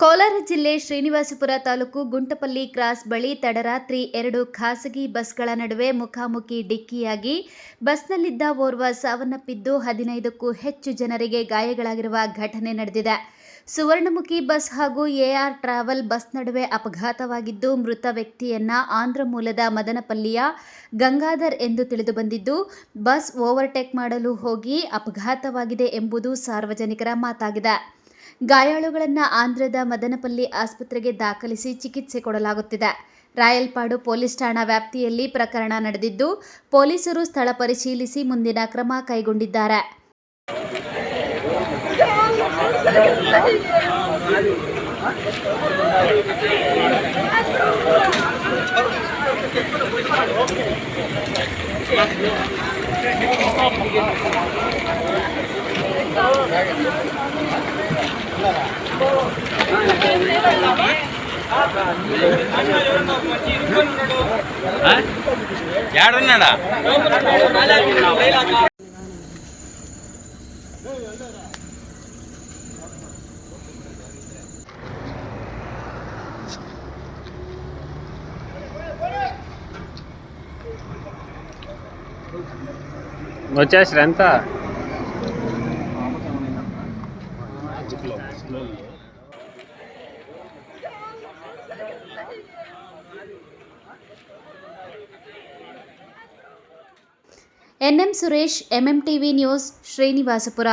ಕೋಲಾರ ಜಿಲ್ಲೆ ಶ್ರೀನಿವಾಸಪುರ ತಾಲೂಕು ಗುಂಟಪಲ್ಲಿ ಕ್ರಾಸ್ ಬಳಿ ತಡರಾತ್ರಿ 2 ಖಾಸಗಿ ಬಸ್ಗಳ ನಡುವೆ ಮುಖಾಮುಖಿ ಡಿಕ್ಕಿಯಾಗಿ ಬಸ್ನಲ್ಲಿದ್ದ ಓರ್ವ ಸಾವನ್ನಪ್ಪಿದ್ದು 15ಕ್ಕೂ ಹೆಚ್ಚು ಜನರಿಗೆ ಗಾಯಗಳಾಗಿರುವ ಘಟನೆ ನಡೆದಿದೆ. ಸುವರ್ಣಮುಖಿ ಬಸ್ ಹಾಗೂ ಎಆರ್ ಟ್ರಾವೆಲ್ ಬಸ್ ನಡುವೆ ಅಪಘಾತವಾಗಿದ್ದು, ಮೃತ ವ್ಯಕ್ತಿಯನ್ನ ಆಂಧ್ರ ಮೂಲದ ಮದನಪಲ್ಲಿಯ ಗಂಗಾಧರ್ ಎಂದು ತಿಳಿದುಬಂದಿದ್ದು, ಬಸ್ ಓವರ್ಟೇಕ್ ಮಾಡಲು ಹೋಗಿ ಅಪಘಾತವಾಗಿದೆ ಎಂಬುದು ಸಾರ್ವಜನಿಕರ ಮಾತಾಗಿದೆ. ಗಾಯಾಳುಗಳನ್ನು ಆಂಧ್ರದ ಮದನಪಲ್ಲಿ ಆಸ್ಪತ್ರೆಗೆ ದಾಖಲಿಸಿ ಚಿಕಿತ್ಸೆ ಕೊಡಲಾಗುತ್ತಿದೆ. ರಾಯಲ್ಪಾಡು ಪೊಲೀಸ್ ಠಾಣಾ ವ್ಯಾಪ್ತಿಯಲ್ಲಿ ಪ್ರಕರಣ ನಡೆದಿದ್ದು, ಪೊಲೀಸರು ಸ್ಥಳ ಪರಿಶೀಲಿಸಿ ಮುಂದಿನ ಕ್ರಮ ಕೈಗೊಂಡಿದ್ದಾರೆ. వచ్చేసారు ఎంత NM Suresh, MMTV news, Srinivaspur.